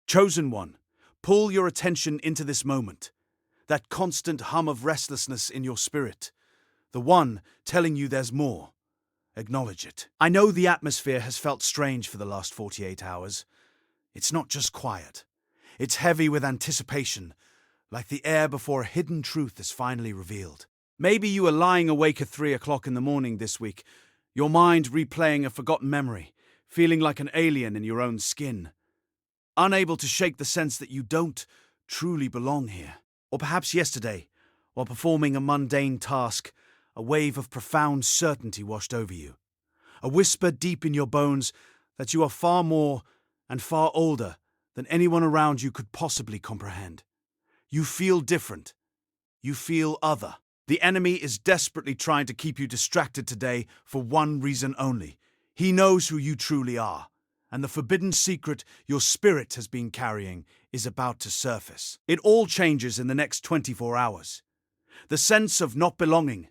Chosen one, pull your attention into this moment, that constant hum of restlessness in your spirit, the one telling you there's more. Acknowledge it. I know the atmosphere has felt strange for the last 48 hours. It's not just quiet. It's heavy with anticipation, like the air before a hidden truth is finally revealed. Maybe you are lying awake at 3 o'clock in the morning this week, your mind replaying a forgotten memory, feeling like an alien in your own skin, unable to shake the sense that you don't truly belong here. Or perhaps yesterday, while performing a mundane task, a wave of profound certainty washed over you. A whisper deep in your bones that you are far more and far older than anyone around you could possibly comprehend. You feel different. You feel other. The enemy is desperately trying to keep you distracted today for one reason only. He knows who you truly are, and the forbidden secret your spirit has been carrying is about to surface. It all changes in the next 24 hours. The sense of not belonging,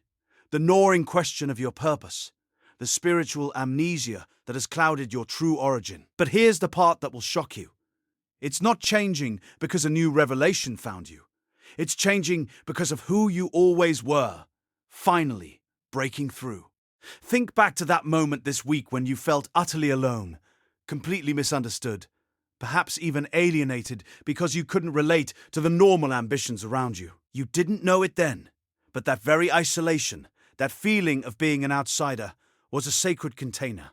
the gnawing question of your purpose, the spiritual amnesia that has clouded your true origin. But here's the part that will shock you. It's not changing because a new revelation found you. It's changing because of who you always were, finally breaking through. Think back to that moment this week when you felt utterly alone, completely misunderstood, perhaps even alienated because you couldn't relate to the normal ambitions around you. You didn't know it then, but that very isolation, that feeling of being an outsider, was a sacred container.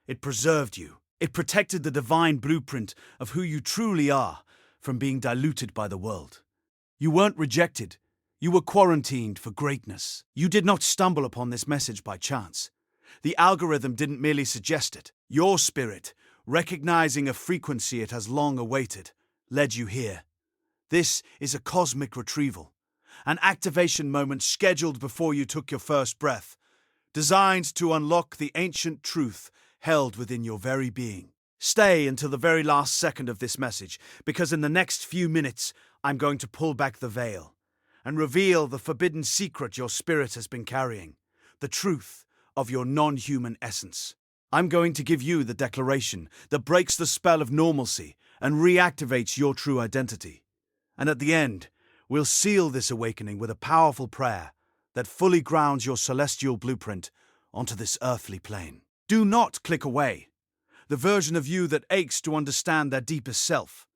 It preserved you. It protected the divine blueprint of who you truly are from being diluted by the world. You weren't rejected. You were quarantined for greatness. You did not stumble upon this message by chance. The algorithm didn't merely suggest it. Your spirit, recognizing a frequency it has long awaited, led you here. This is a cosmic retrieval, an activation moment scheduled before you took your first breath, designed to unlock the ancient truth held within your very being. Stay until the very last second of this message, because in the next few minutes, I'm going to pull back the veil and reveal the forbidden secret your spirit has been carrying, the truth of your non-human essence. I'm going to give you the declaration that breaks the spell of normalcy and reactivates your true identity. And at the end, we'll seal this awakening with a powerful prayer that fully grounds your celestial blueprint onto this earthly plane. Do not click away, the version of you that aches to understand their deepest self.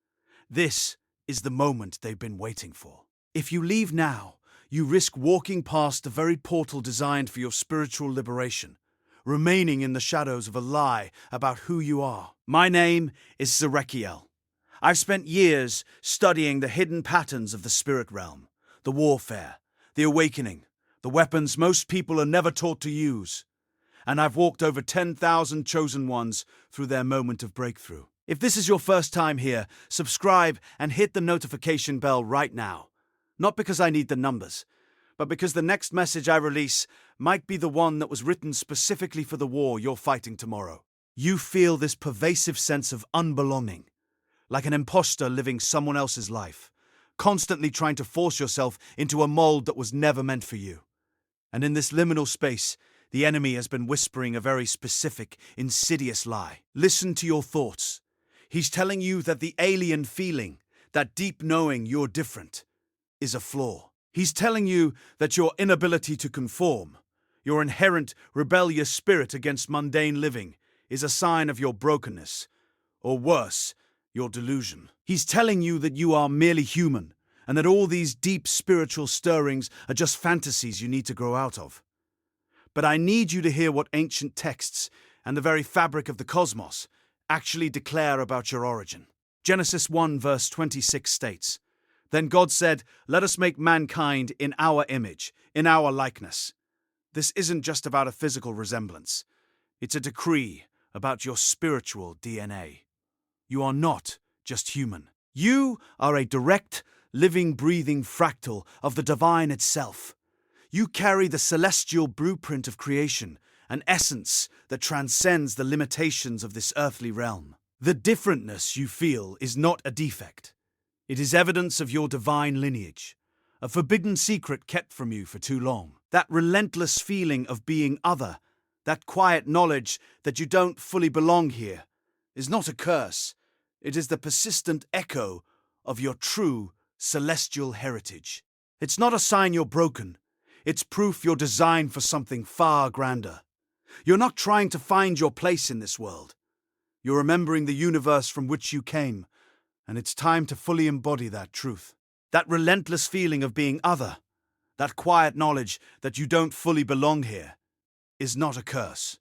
This is the moment they've been waiting for. If you leave now, you risk walking past the very portal designed for your spiritual liberation, remaining in the shadows of a lie about who you are. My name is Zerekiel. I've spent years studying the hidden patterns of the spirit realm, the warfare, the awakening, the weapons most people are never taught to use. And I've walked over 10,000 chosen ones through their moment of breakthrough. If this is your first time here, subscribe and hit the notification bell right now. Not because I need the numbers, but because the next message I release might be the one that was written specifically for the war you're fighting tomorrow. You feel this pervasive sense of unbelonging, like an imposter living someone else's life, constantly trying to force yourself into a mold that was never meant for you. And in this liminal space, the enemy has been whispering a very specific, insidious lie. Listen to your thoughts. He's telling you that the alien feeling, that deep knowing you're different, is a flaw. He's telling you that your inability to conform, your inherent rebellious spirit against mundane living, is a sign of your brokenness, or worse, your delusion. He's telling you that you are merely human, and that all these deep spiritual stirrings are just fantasies you need to grow out of. But I need you to hear what ancient texts and the very fabric of the cosmos actually declare about your origin. Genesis 1 verse 26 states, "Then God said, 'Let us make mankind in our image, in our likeness.' This isn't just about a physical resemblance. It's a decree about your spiritual DNA. You are not just human. You are a direct, living, breathing fractal of the divine itself. You carry the celestial blueprint of creation, an essence that transcends the limitations of this earthly realm. The differentness you feel is not a defect. It is evidence of your divine lineage, a forbidden secret kept from you for too long. That relentless feeling of being other, that quiet knowledge that you don't fully belong here, is not a curse. It is the persistent echo of your true celestial heritage. It's not a sign you're broken. It's proof you're designed for something far grander. You're not trying to find your place in this world. You're remembering the universe from which you came, and it's time to fully embody that truth. That relentless feeling of being other, that quiet knowledge that you don't fully belong here, is not a curse.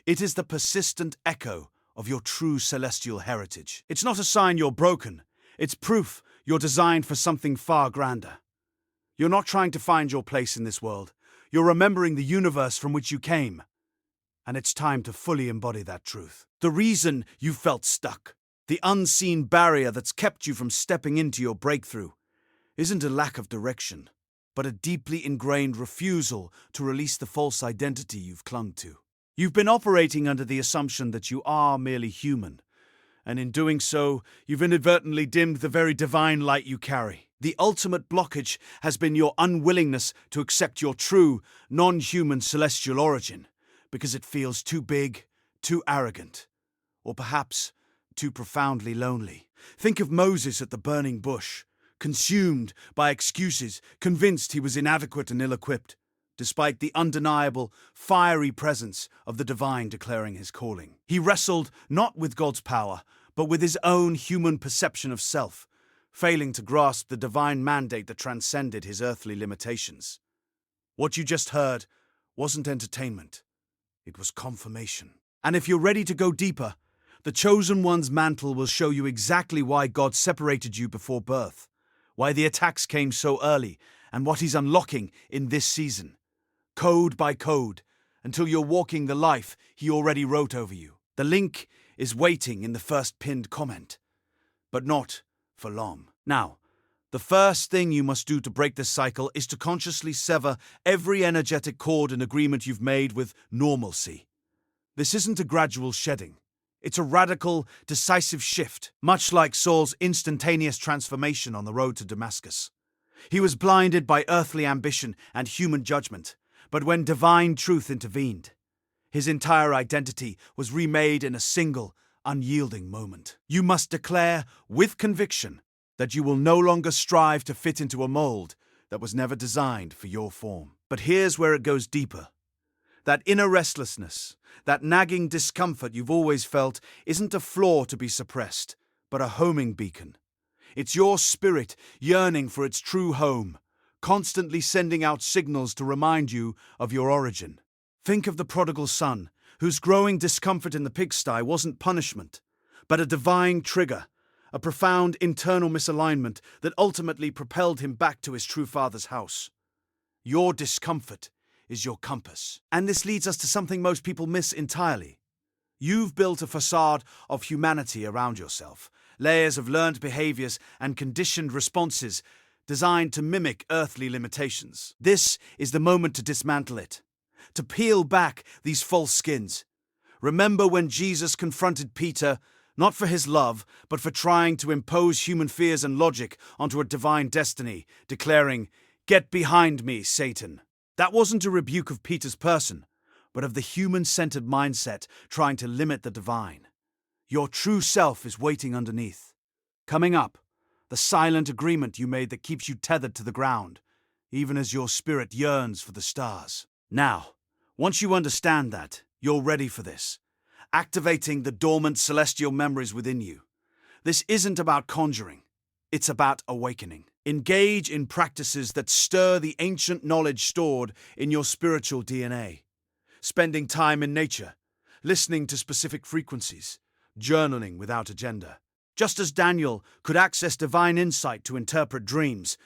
It is the persistent echo of your true celestial heritage. It's not a sign you're broken. It's proof you're designed for something far grander. You're not trying to find your place in this world. You're remembering the universe from which you came, and it's time to fully embody that truth. The reason you felt stuck, the unseen barrier that's kept you from stepping into your breakthrough, isn't a lack of direction, but a deeply ingrained refusal to release the false identity you've clung to. You've been operating under the assumption that you are merely human, and in doing so, you've inadvertently dimmed the very divine light you carry. The ultimate blockage has been your unwillingness to accept your true, non-human celestial origin, because it feels too big, too arrogant, or perhaps too profoundly lonely. Think of Moses at the burning bush, consumed by excuses, convinced he was inadequate and ill-equipped, despite the undeniable, fiery presence of the divine declaring his calling. He wrestled not with God's power, but with his own human perception of self, failing to grasp the divine mandate that transcended his earthly limitations. What you just heard wasn't entertainment. It was confirmation. And if you're ready to go deeper, the Chosen One's mantle will show you exactly why God separated you before birth, why the attacks came so early, and what He's unlocking in this season, code by code, until you're walking the life He already wrote over you. The link is waiting in the first pinned comment, but not for long. Now, the first thing you must do to break this cycle is to consciously sever every energetic cord and agreement you've made with normalcy. This isn't a gradual shedding. It's a radical, decisive shift, much like Saul's instantaneous transformation on the road to Damascus. He was blinded by earthly ambition and human judgment, but when divine truth intervened, his entire identity was remade in a single, unyielding moment. You must declare with conviction that you will no longer strive to fit into a mold that was never designed for your form. But here's where it goes deeper. That inner restlessness, that nagging discomfort you've always felt, isn't a flaw to be suppressed, but a homing beacon. It's your spirit yearning for its true home, constantly sending out signals to remind you of your origin. Think of the prodigal son, whose growing discomfort in the pigsty wasn't punishment, but a divine trigger, a profound internal misalignment that ultimately propelled him back to his true father's house. Your discomfort is your compass. And this leads us to something most people miss entirely. You've built a facade of humanity around yourself, layers of learned behaviors and conditioned responses designed to mimic earthly limitations. This is the moment to dismantle it, to peel back these false skins. Remember when Jesus confronted Peter, not for his love, but for trying to impose human fears and logic onto a divine destiny, declaring, "Get behind me, Satan." That wasn't a rebuke of Peter's person, but of the human-centered mindset trying to limit the divine. Your true self is waiting underneath. Coming up, the silent agreement you made that keeps you tethered to the ground, even as your spirit yearns for the stars. Now, once you understand that, you're ready for this, activating the dormant celestial memories within you. This isn't about conjuring, it's about awakening. Engage in practices that stir the ancient knowledge stored in your spiritual DNA. Spending time in nature, listening to specific frequencies, journaling without agenda. Just as Daniel could access divine insight to interpret dreams,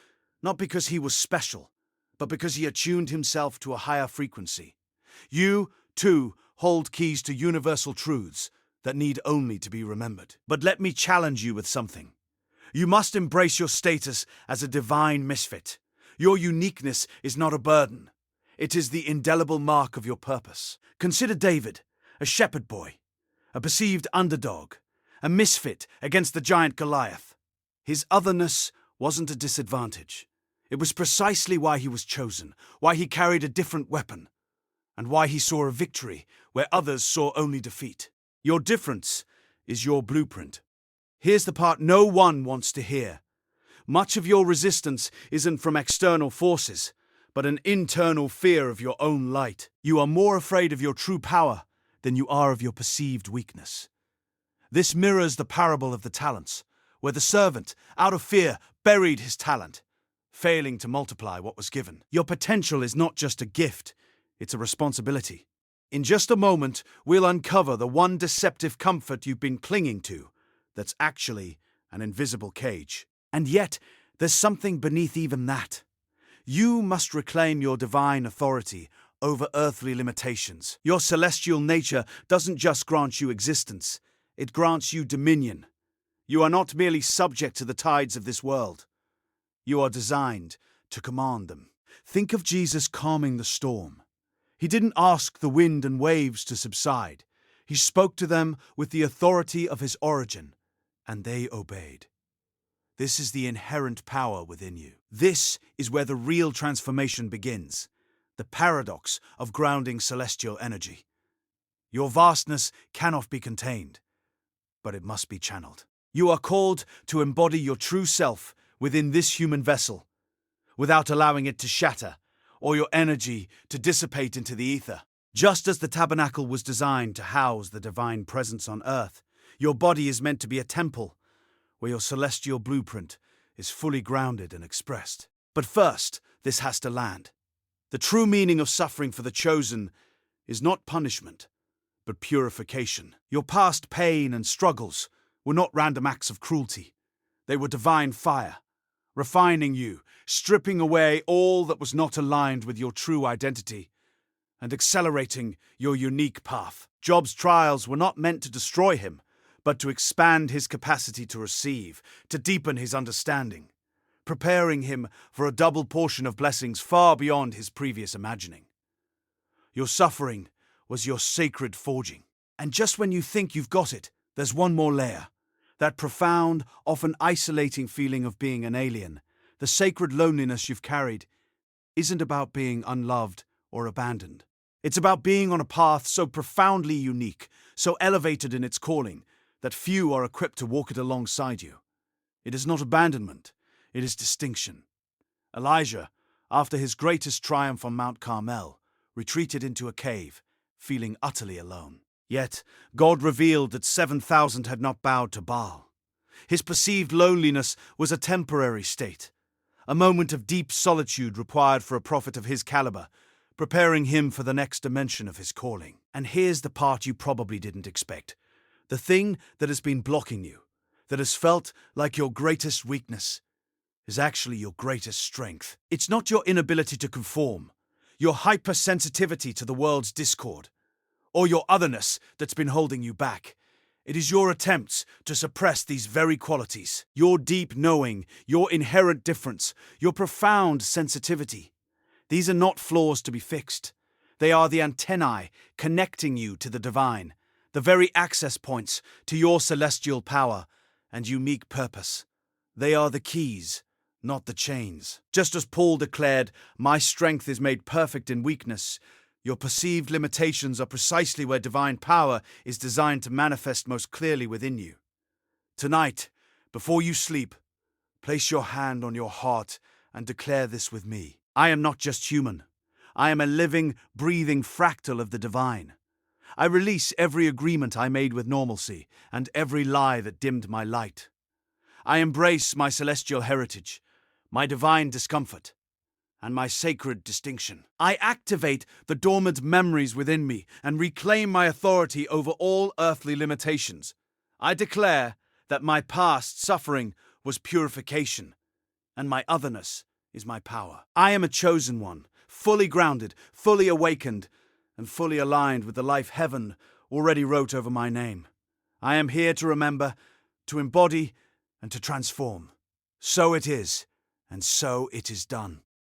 not because he was special, but because he attuned himself to a higher frequency. You, too, hold keys to universal truths that need only to be remembered. But let me challenge you with something. You must embrace your status as a divine misfit. Your uniqueness is not a burden. It is the indelible mark of your purpose. Consider David, a shepherd boy, a perceived underdog, a misfit against the giant Goliath. His otherness wasn't a disadvantage. It was precisely why he was chosen, why he carried a different weapon, and why he saw a victory where others saw only defeat. Your difference is your blueprint. Here's the part no one wants to hear. Much of your resistance isn't from external forces, but an internal fear of your own light. You are more afraid of your true power than you are of your perceived weakness. This mirrors the parable of the talents, where the servant, out of fear, buried his talent, failing to multiply what was given. Your potential is not just a gift, it's a responsibility. In just a moment, we'll uncover the one deceptive comfort you've been clinging to that's actually an invisible cage. And yet, there's something beneath even that. You must reclaim your divine authority over earthly limitations. Your celestial nature doesn't just grant you existence, it grants you dominion. You are not merely subject to the tides of this world. You are designed to command them. Think of Jesus calming the storm. He didn't ask the wind and waves to subside. He spoke to them with the authority of his origin, and they obeyed. This is the inherent power within you. This is where the real transformation begins, the paradox of grounding celestial energy. Your vastness cannot be contained, but it must be channeled. You are called to embody your true self within this human vessel, without allowing it to shatter, or your energy to dissipate into the ether. Just as the tabernacle was designed to house the divine presence on earth, your body is meant to be a temple, where your celestial blueprint is fully grounded and expressed. But first, this has to land. The true meaning of suffering for the chosen is not punishment, but purification. Your past pain and struggles were not random acts of cruelty. They were divine fire, refining you, stripping away all that was not aligned with your true identity, and accelerating your unique path. Job's trials were not meant to destroy him, but to expand his capacity to receive, to deepen his understanding, preparing him for a double portion of blessings far beyond his previous imagining. Your suffering was your sacred forging. And just when you think you've got it, there's one more layer. That profound, often isolating feeling of being an alien, the sacred loneliness you've carried, isn't about being unloved or abandoned. It's about being on a path so profoundly unique, so elevated in its calling, that few are equipped to walk it alongside you. It is not abandonment, it is distinction. Elijah, after his greatest triumph on Mount Carmel, retreated into a cave, feeling utterly alone. Yet, God revealed that 7,000 had not bowed to Baal. His perceived loneliness was a temporary state, a moment of deep solitude required for a prophet of his caliber, preparing him for the next dimension of his calling. And here's the part you probably didn't expect. The thing that has been blocking you, that has felt like your greatest weakness, is actually your greatest strength. It's not your inability to conform, your hypersensitivity to the world's discord, or your otherness that's been holding you back. It is your attempts to suppress these very qualities, your deep knowing, your inherent difference, your profound sensitivity. These are not flaws to be fixed. They are the antennae connecting you to the divine, the very access points to your celestial power and unique purpose. They are the keys, not the chains. Just as Paul declared, "My strength is made perfect in weakness," your perceived limitations are precisely where divine power is designed to manifest most clearly within you. Tonight, before you sleep, place your hand on your heart and declare this with me. I am not just human. I am a living, breathing fractal of the divine. I release every agreement I made with normalcy and every lie that dimmed my light. I embrace my celestial heritage, my divine discomfort, and my sacred distinction. I activate the dormant memories within me and reclaim my authority over all earthly limitations. I declare that my past suffering was purification, and my otherness is my power. I am a chosen one, fully grounded, fully awakened, and fully aligned with the life heaven already wrote over my name. I am here to remember, to embody, and to transform. So it is, and so it is done.